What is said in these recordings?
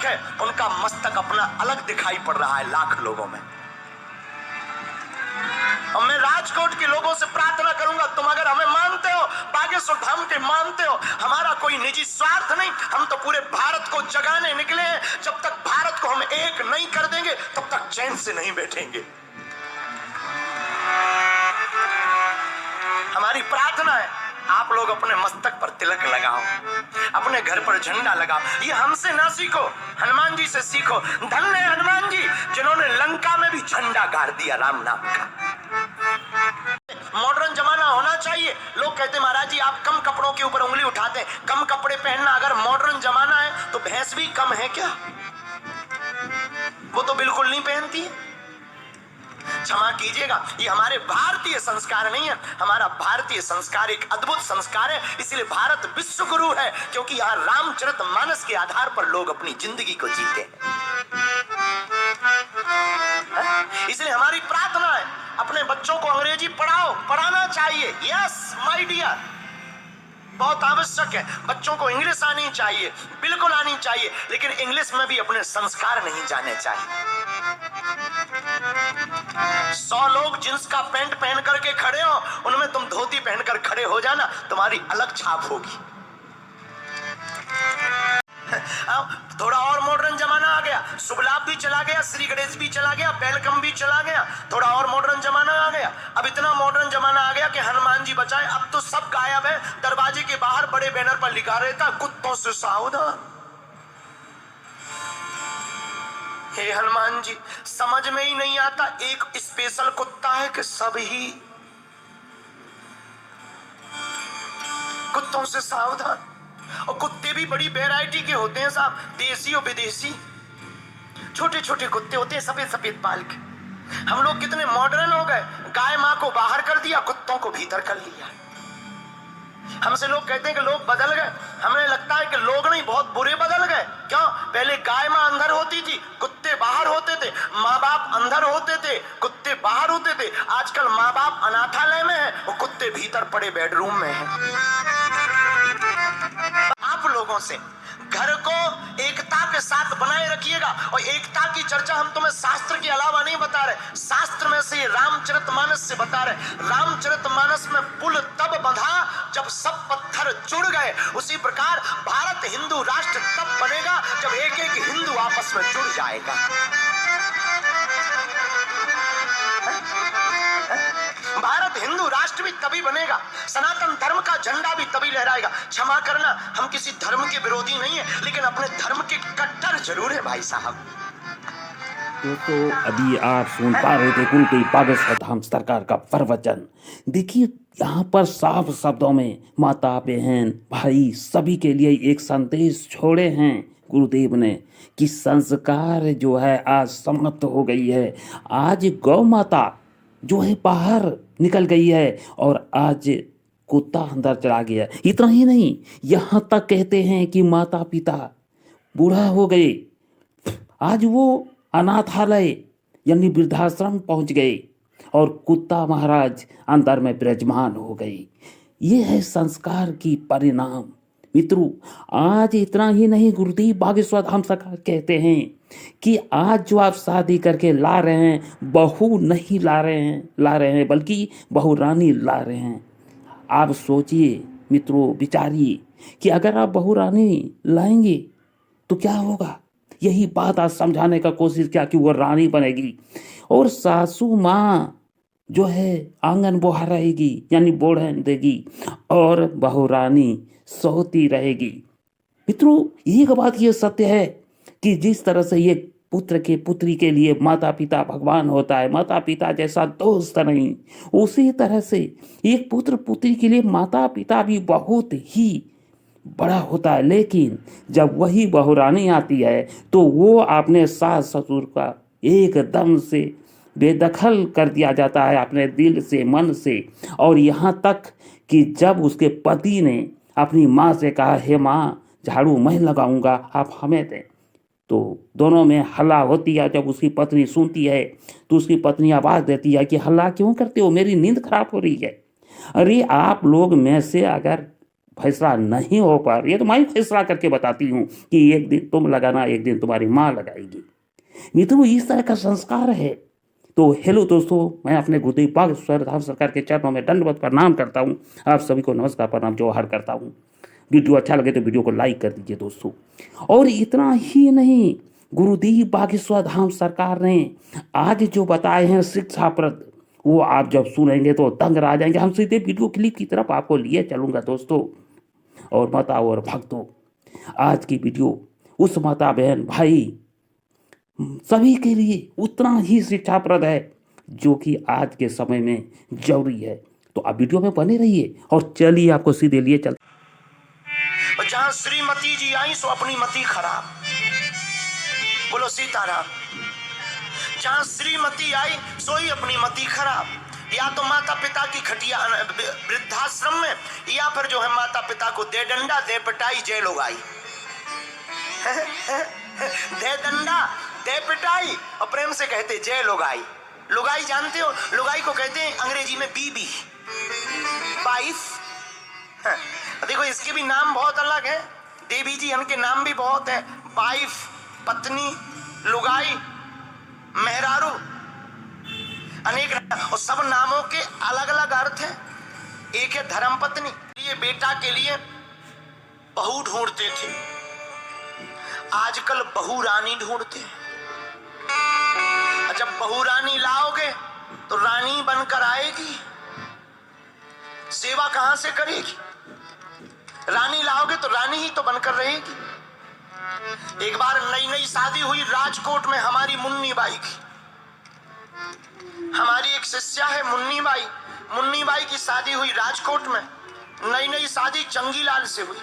मस्तक है, उनका मस्तक अपना अलग दिखाई पड़ रहा है लाख लोगों में। और मैं राजकोट के लोगों से प्रार्थना करूंगा, तुम अगर हमें मानते हो, बागेश्वर धाम के मानते हो, हमारा कोई निजी स्वार्थ नहीं, हम तो पूरे भारत को जगाने निकले हैं। जब तक भारत को हम एक नहीं कर देंगे तब तक चैन से नहीं बैठेंगे। हमारी प्रार्थना है, आप लोग अपने मस्तक पर तिलक लगाओ, अपने घर पर झंडा लगाओ। ये हमसे ना सीखो, हनुमान जी से सीखो। धन्य है हनुमान जी जिन्होंने लंका में भी झंडा गाड़ दिया राम नाम का। मॉडर्न जमाना होना चाहिए। लोग कहते महाराज जी आप कम कपड़ों के ऊपर उंगली उठाते हैं, कम कपड़े पहनना अगर मॉडर्न जमाना है तो भैंस भी कम है क्या? वो तो बिल्कुल नहीं पहनती है। क्षमा कीजिएगा, ये हमारे भारतीय संस्कार नहीं है। हमारा भारतीय संस्कार एक अद्भुत संस्कार है, इसलिए भारत विश्व गुरु है, क्योंकि यहाँ रामचरितमानस के आधार पर लोग अपनी जिंदगी को जीते हैं। इसलिए हमारी प्रार्थना है, अपने बच्चों को अंग्रेजी पढ़ाओ, पढ़ाना चाहिए। यस माय डियर, बहुत आवश्यक है। बच्चों को इंग्लिश आनी चाहिए, बिल्कुल आनी चाहिए, लेकिन इंग्लिश में भी अपने संस्कार नहीं जाने चाहिए। 100 लोग जींस का पैंट पहन करके खड़े हो, उनमें तुम धोती पहनकर खड़े हो जाना, तुम्हारी अलग छाप होगी। थोड़ा और मॉडर्न जमाना आ गया, शुभ लाभ भी चला गया, श्री गणेश भी चला गया, वेलकम भी चला गया, थोड़ा और मॉडर्न जमाना आ गया। अब इतना मॉडर्न जमाना आ गया कि हनुमान जी बचाए, अब तो सब गायब है। दरवाजे के बाहर बड़े बैनर पर लिखा रहता, कुत्तों से सावधान। हे हनुमान जी, समझ में ही नहीं आता एक स्पेशल कुत्ता है कि सब ही कुत्तों से सावधान। और कुत्ते भी बड़ी वैरायटी के होते हैं साहब, देसी और विदेशी। छोटे छोटे कुत्ते होते हैं सफेद सफेद बाल के। हम लोग कितने मॉडर्न हो गए, गाय माँ को बाहर कर दिया, कुत्तों को भीतर कर लिया। हमसे लोग कहते हैं कि लोग बदल गए, हमें लगता है कि लोग नहीं, बहुत बुरे बदल गए। क्यों? पहले गाय माँ अंदर होती थी, कुत्ते बाहर होते थे, माँ बाप अंदर होते थे, कुत्ते बाहर होते थे। आजकल माँ बाप अनाथालय में है और कुत्ते भीतर पड़े बेडरूम में हैं। आप लोगों से घर को एकता के साथ बनाए रखिएगा। और एकता की चर्चा हम तुम्हें शास्त्र के अलावा नहीं बता रहे, शास्त्र में से रामचरितमानस से बता रहे। रामचरितमानस में पुल तब बंधा जब सब पत्थर जुड़ गए। उसी प्रकार भारत हिंदू राष्ट्र तब बनेगा जब एक एक हिंदू आपस में जुड़ जाएगा। भारत हिंदू राष्ट्र भी तभी बनेगा, सनातन धर्म का झंडा भी तभी लहराएगा। क्षमा करना, हम किसी धर्म के विरोधी नहीं है, लेकिन अपने धर्म के कट्टर जरूर है भाई साहब। तो अभी आप सुन पा रहे थे कुंती बागेश्वर धाम सरकार का प्रवचन। देखिए यहाँ पर साफ शब्दों में माता बहन भाई सभी के लिए एक संदेश छोड़े हैं गुरुदेव ने कि संस्कार जो है आज समाप्त हो गई है। आज गौ माता जो है बाहर निकल गई है और आज कुत्ता अंदर चला गया। इतना ही नहीं, यहाँ तक कहते हैं कि माता पिता बूढ़ा हो गए, आज वो अनाथालय यानी वृद्धाश्रम पहुंच गए और कुत्ता महाराज अंदर में विराजमान हो गए। ये है संस्कार की परिणाम। मित्रों, आज इतना ही नहीं, गुरुदेव बागेश्वर धाम सरकार कहते हैं कि आज जो आप शादी करके ला रहे हैं, बहू नहीं ला रहे हैं बल्कि बहू रानी ला रहे हैं। आप सोचिए मित्रों, विचारिए कि अगर आप बहू रानी लाएंगे तो क्या होगा। यही बात आज समझाने का कोशिश किया कि वो रानी बनेगी और सासू माँ जो है आंगन बहारेगी यानी बोढ़न देगी और बहू रानी सोती रहेगी। मित्रों, एक बात ये सत्य है कि जिस तरह से ये पुत्र के पुत्री के लिए माता पिता भगवान होता है, माता पिता जैसा दोस्त नहीं, उसी तरह से एक पुत्र पुत्री के लिए माता पिता भी बहुत ही बड़ा होता है। लेकिन जब वही बहुरानी आती है तो वो अपने सास ससुर का एकदम से बेदखल कर दिया जाता है अपने दिल से, मन से। और यहाँ तक कि जब उसके पति ने अपनी माँ से कहा, हे माँ झाड़ू मैं लगाऊंगा, आप हमें दें, तो दोनों में हल्ला होती है। जब उसकी पत्नी सुनती है तो उसकी पत्नी आवाज़ देती है कि हल्ला क्यों करते हो, मेरी नींद खराब हो रही है। अरे आप लोग में से अगर फैसला नहीं हो पा रही है तो मैं ही फैसला करके बताती हूँ कि एक दिन तुम लगाना, एक दिन तुम्हारी माँ लगाएगी। मित्रों, इस तरह का संस्कार है। तो हेलो दोस्तों, मैं अपने गुरुदेव बागेश्वर धाम सरकार के चरणों में दंडवत प्रणाम करता हूँ। आप सभी को नमस्कार प्रणाम जोहार करता हूँ। वीडियो अच्छा लगे तो वीडियो को लाइक कर दीजिए दोस्तों। और इतना ही नहीं, गुरुदेव बागेश्वर धाम सरकार ने आज जो बताए हैं शिक्षाप्रद, वो आप जब सुनेंगे तो दंग रह जाएंगे। हम सीधे वीडियो क्लिप की तरफ आपको लिए चलूंगा दोस्तों। और माताओं और भक्तों, आज की वीडियो उस माता बहन भाई सभी के लिए उतना ही शिक्षाप्रद है जो कि आज के समय में जरूरी है। तो आप वीडियो में बने रहिए और चलिए आपको सीधे लिए चल। जहां श्रीमती जी आई सो अपनी मति खराब, बोलो सीताराम। जहां श्रीमती आई सोई अपनी मति खराब। या तो माता पिता की खटिया वृद्धाश्रम में, या फिर जो है माता पिता को दे डंडा दे पिटाई जय लोगाई। दे डंडा दे पिटाई और प्रेम से कहते जय लोगाई। लुगाई जानते हो, लुगाई को कहते हैं अंग्रेजी में बीबी, वाइफ। देखो इसके भी नाम बहुत अलग है, देवी जी इनके नाम भी बहुत है। वाइफ, पत्नी, लुगाई, मेहरारू, अनेक, और सब नामों के अलग अलग अर्थ हैं। एक है धर्मपत्नी, ये बेटा के लिए बहू ढूंढते थे, आजकल बहू रानी ढूंढते हैं। जब बहू रानी लाओगे तो रानी बनकर आएगी, सेवा कहां से करेगी? रानी लाओगे तो रानी ही तो बनकर रहेगी। एक बार नई नई शादी हुई राजकोट में हमारी मुन्नी बाई की। हमारी एक शिष्या है मुन्नी बाई, मुन्नी बाई की शादी हुई राजकोट में। नई नई शादी चंगीलाल से हुई।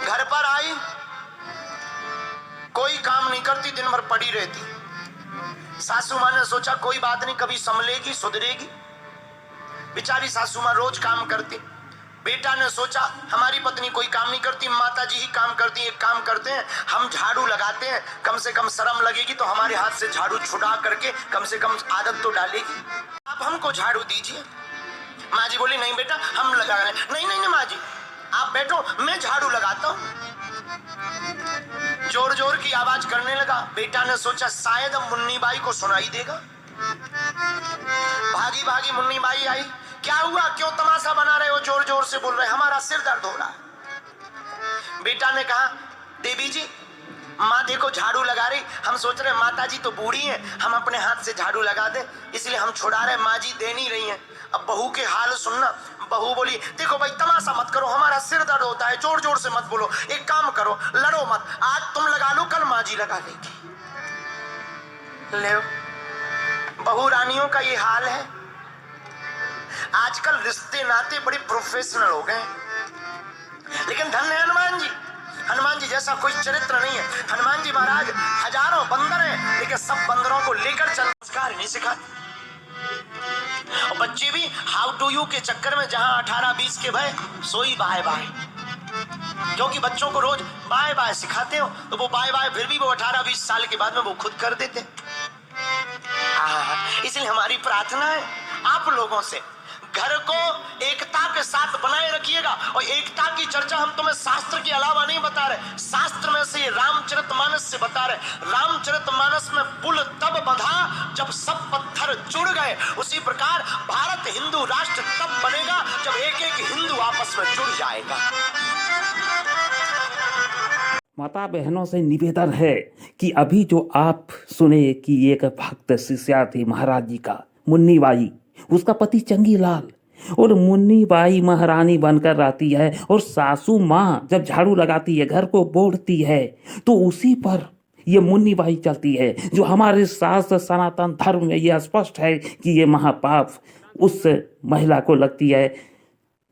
घर पर आई, कोई काम नहीं करती, दिन भर पड़ी रहती। सासू माँ ने सोचा कोई बात नहीं, कभी संभलेगी सुधरेगी। बेचारी सासू माँ रोज काम करती। बेटा ने सोचा हमारी पत्नी कोई काम नहीं करती, माता जी ही काम करती। एक काम करते हैं, हम झाड़ू लगाते हैं, कम से कम शर्म लगेगी तो हमारे हाथ से झाड़ू छुड़ा करके कम से कम आदत तो डालेगी। आप हमको झाड़ू दीजिए। माँ जी बोली नहीं बेटा हम लगा रहे हैं। नहीं नहीं नहीं माँ जी आप बैठो, मैं झाड़ू लगाता हूँ। जोर जोर की आवाज करने लगा। बेटा ने सोचा शायद अब मुन्नी बाई को सुनाई देगा। भागी भागी मुन्नी बाई आई। क्या हुआ, क्यों तमाशा बना रहे हो, जोर जोर से बोल रहे? हमारा सिर दर्द हो रहा है। बेटा ने कहा देवी जी माँ देखो झाड़ू लगा रही, हम सोच रहे माता जी तो बूढ़ी हैं, हम अपने हाथ से झाड़ू लगा दें, इसलिए हम छुड़ा रहे। माँ जी दे नहीं रही हैं। अब बहू के हाल सुनना। बहू बोली देखो भाई तमाशा मत करो, हमारा सिर दर्द होता है, जोर जोर से मत बोलो। एक काम करो, लड़ो मत, आज तुम लगा लो, कल माँ जी लगा लेगी। ले बहू रानियों का ये हाल है। आजकल रिश्ते नाते बड़े प्रोफेशनल हो गए, लेकिन धन्य है हनुमान जी। हनुमान जी जैसा कोई चरित्र नहीं है। हनुमान जी महाराज हजारों बंदर हैं, लेकिन सब बंदरों को लेकर चल संस्कार नहीं सिखाते। और बच्चे भी हाउ टू यू के चक्कर में जहां 18-20 के भय सोई बाय बाय, क्योंकि बच्चों को रोज बाय बाय सिखाते हो तो वो बाय बाय फिर भी वो 18-20 साल के बाद में वो खुद कर देते। इसलिए हमारी प्रार्थना है आप लोगों से, घर को एकता के साथ बनाए रखिएगा। और एकता की चर्चा हम तुम्हें शास्त्र के अलावा नहीं बता रहे, शास्त्र में से रामचरितमानस से बता रहे। रामचरितमानस में पुल तब बंधा जब सब पत्थर जुड़ गए। उसी प्रकार भारत हिंदू राष्ट्र तब बनेगा जब एक एक हिंदू आपस में जुड़ जाएगा। माता बहनों से निवेदन है कि अभी जो आप सुने कि एक भक्त शिष्या थी महाराज जी का, मुन्नी बाई, उसका पति चंगीलाल, और मुन्नी बाई महारानी बनकर रहती है। और सासू माँ जब झाड़ू लगाती है, घर को बोड़ती है, तो उसी पर ये मुन्नी बाई चलती है। जो हमारे शास्त्र सनातन धर्म में यह स्पष्ट है कि ये महापाप उस महिला को लगती है।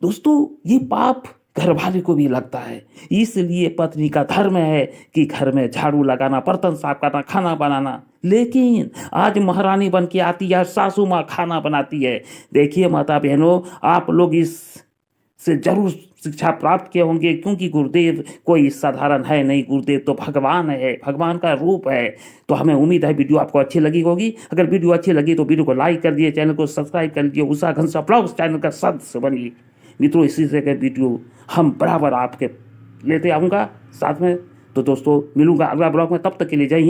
दोस्तों ये पाप घर वाले को भी लगता है, इसलिए पत्नी का धर्म है कि घर में झाड़ू लगाना, बर्तन साफ करना, खाना बनाना। लेकिन आज महारानी बन के आती है, सासू माँ खाना बनाती है। देखिए माता बहनों, आप लोग इस से जरूर शिक्षा प्राप्त किए होंगे, क्योंकि गुरुदेव कोई साधारण है नहीं, गुरुदेव तो भगवान है, भगवान का रूप है। तो हमें उम्मीद है वीडियो आपको अच्छी लगी होगी। अगर वीडियो अच्छी लगी तो वीडियो को लाइक कर दिए, चैनल को सब्सक्राइब कर लीजिए, उषा घनश्याम ब्लॉग्स चैनल का सदस्य बनिए। मित्रों इसी से के वीडियो हम बराबर आपके लेते आऊँगा साथ में। तो दोस्तों मिलूंगा अगला ब्लॉग में, तब तक के लिए जय हिंद।